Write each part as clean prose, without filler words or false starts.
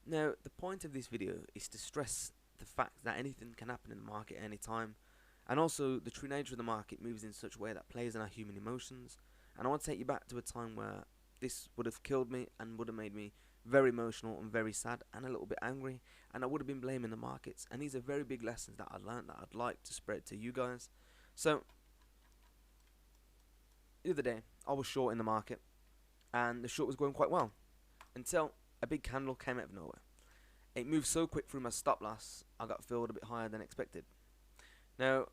Now, the point of this video is to stress the fact that anything can happen in the market at any time, and also the true nature of the market moves in such a way that plays on our human emotions. And I want to take you back to a time where this would have killed me and would have made me very emotional and very sad and a little bit angry, and I would have been blaming the markets. And these are very big lessons that I learned that I'd like to spread to you guys. So the other day I was short in the market, and the short was going quite well until a big candle came out of nowhere. It moved so quick through my stop loss, I got filled a bit higher than expected. Now,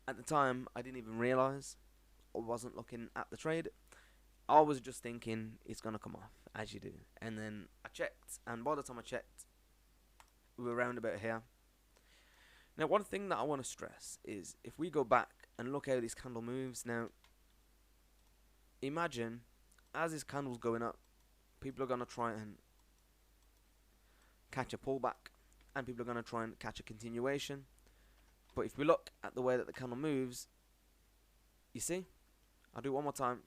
at the time, I didn't even realise, I wasn't looking at the trade. I was just thinking it's gonna come off, as you do. And then I checked, and by the time I checked, we were around about here. Now, one thing that I want to stress is if we go back and look how this candle moves. Now, imagine as this candle's going up, people are gonna try and catch a pullback, and people are going to try and catch a continuation. But if we look at the way that the candle moves, you see, I'll do it one more time.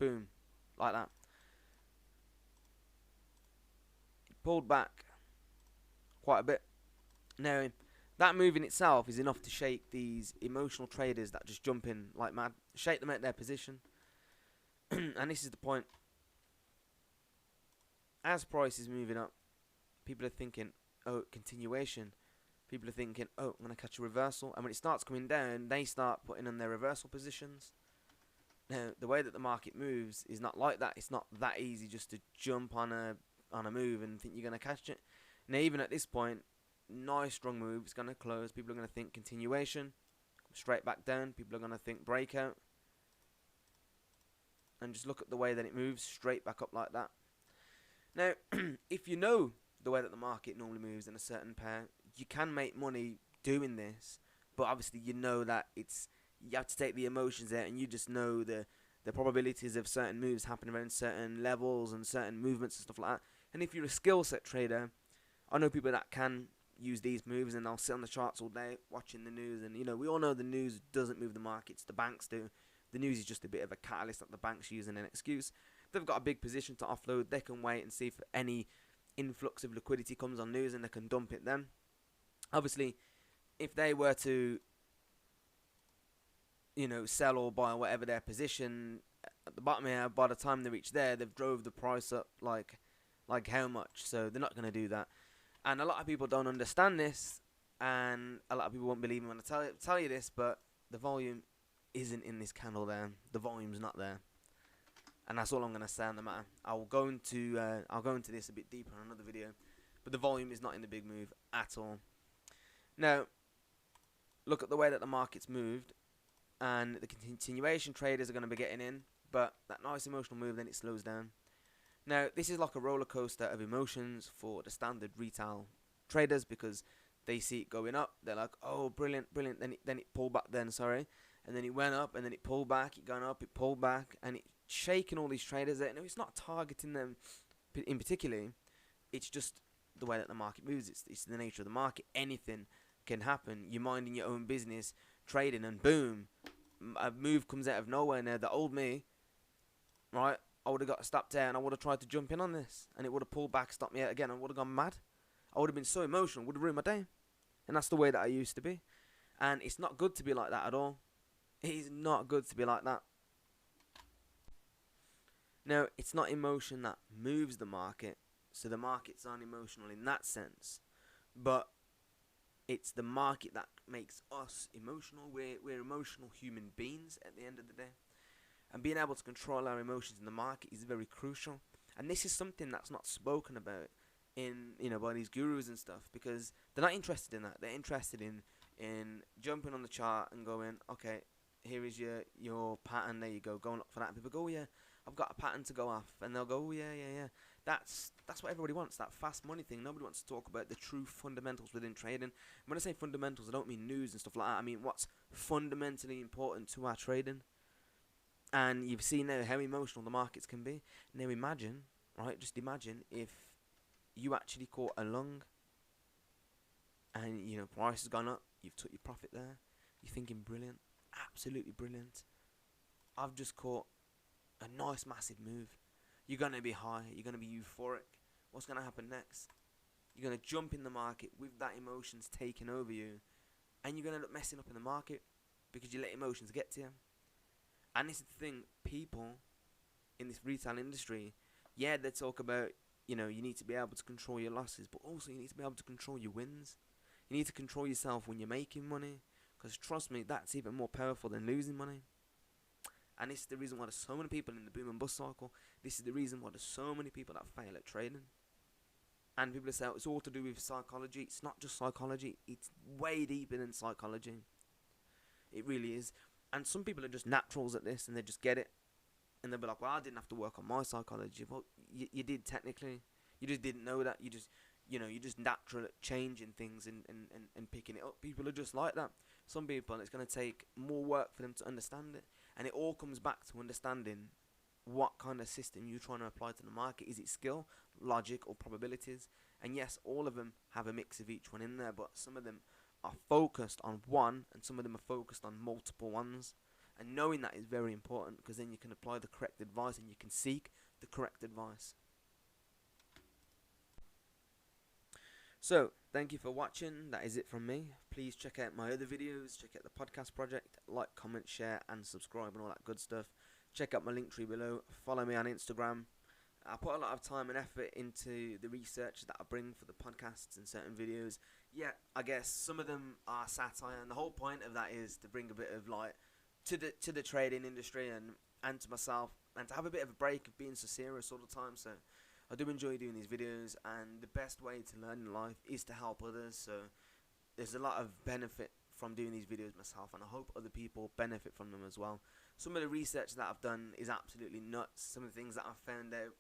Boom, like that. It pulled back quite a bit. Now, that move in itself is enough to shake these emotional traders that just jump in like mad, shake them out their position. And this is the point. As price is moving up, people are thinking, oh, continuation. People are thinking, oh, I'm going to catch a reversal. And when it starts coming down, they start putting in their reversal positions. Now, the way that the market moves is not like that. It's not that easy just to jump on a move and think you're going to catch it. Now, even at this point, nice strong move. It's going to close. People are going to think continuation. Straight back down. People are going to think breakout. And just look at the way that it moves straight back up like that. Now, if you know the way that the market normally moves in a certain pair, you can make money doing this, but obviously you know that you have to take the emotions out, and you just know the probabilities of certain moves happening around certain levels and certain movements and stuff like that. And if you're a skill set trader, I know people that can use these moves, and they'll sit on the charts all day watching the news, and we all know the news doesn't move the markets, the banks do. The news is just a bit of a catalyst that the banks use and an excuse. They've got a big position to offload. They can wait and see if any influx of liquidity comes on news, and they can dump it then. Obviously, if they were to sell or buy whatever their position at the bottom here, by the time they reach there, they've drove the price up like how much. So they're not going to do that. And a lot of people don't understand this, and a lot of people won't believe me when I tell you this, but the volume isn't in this candle there. The volume's not there. And that's all I'm going to say on the matter. I'll go into this a bit deeper in another video, but the volume is not in the big move at all. Now, look at the way that the market's moved, and the continuation traders are going to be getting in, but that nice emotional move, then it slows down. Now, this is like a roller coaster of emotions for the standard retail traders, because they see it going up, they're like, oh, brilliant, brilliant. Then it pulled back. And then it went up, and then it pulled back. It gone up, it pulled back, and it shaking all these traders out. No, it's not targeting them in particular. It's just the way that the market moves. It's the nature of the market. Anything can happen. You're minding your own business, trading, and boom, a move comes out of nowhere. Now, the old me, right, I would have got stopped there, and I would have tried to jump in on this, and it would have pulled back, stopped me out again. I would have gone mad. I would have been so emotional, would have ruined my day. And that's the way that I used to be. And it's not good to be like that at all. It is not good to be like that. Now, it's not emotion that moves the market, so the markets aren't emotional in that sense, but it's the market that makes us emotional. We're emotional human beings at the end of the day, and being able to control our emotions in the market is very crucial. And this is something that's not spoken about by these gurus and stuff, because they're not interested in that. They're interested in jumping on the chart and going, okay, here is your pattern, there you go and look for that. And people go, oh yeah, I've got a pattern to go off, and they'll go, oh yeah. That's what everybody wants, that fast money thing. Nobody wants to talk about the true fundamentals within trading. When I say fundamentals, I don't mean news and stuff like that. I mean what's fundamentally important to our trading. And you've seen now how emotional the markets can be. Now imagine, right, just imagine if you actually caught a long, and price has gone up, you've took your profit there, you're thinking brilliant, absolutely brilliant, I've just caught a nice massive move. You're gonna be high. You're gonna be euphoric. What's gonna happen next? You're gonna jump in the market with that emotions taking over you, and you're gonna end up messing up in the market because you let emotions get to you. And this is the thing, people in this retail industry, yeah, they talk about, you need to be able to control your losses, but also you need to be able to control your wins. You need to control yourself when you're making money, because trust me, that's even more powerful than losing money. And this is the reason why there's so many people in the boom and bust cycle. This is the reason why there's so many people that fail at trading. And people say, oh, it's all to do with psychology. It's not just psychology. It's way deeper than psychology. It really is. And some people are just naturals at this, and they just get it. And they'll be like, well, I didn't have to work on my psychology. Well, you did technically. You just didn't know that. You're just natural at changing things and picking it up. People are just like that. Some people, it's going to take more work for them to understand it. And it all comes back to understanding what kind of system you're trying to apply to the market. Is it skill, logic, or probabilities? And yes, all of them have a mix of each one in there, but some of them are focused on one, and some of them are focused on multiple ones. And knowing that is very important, because then you can apply the correct advice and you can seek the correct advice. So, thank you for watching. That is it from me. Please check out my other videos. Check out the podcast project. Like, comment, share, and subscribe and all that good stuff. Check out my link tree below. Follow me on Instagram. I put a lot of time and effort into the research that I bring for the podcasts and certain videos. Yeah, I guess some of them are satire, and the whole point of that is to bring a bit of light to the trading industry and to myself, and to have a bit of a break of being so serious all the time. So I do enjoy doing these videos, and the best way to learn in life is to help others. So there's a lot of benefit from doing these videos myself, and I hope other people benefit from them as well. Some of the research that I've done is absolutely nuts. Some of the things that I've found out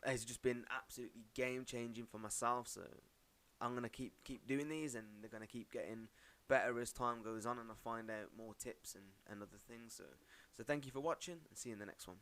has just been absolutely game changing for myself. So I'm gonna keep doing these, and they're gonna keep getting better as time goes on, and I find out more tips and other things. So thank you for watching, and see you in the next one.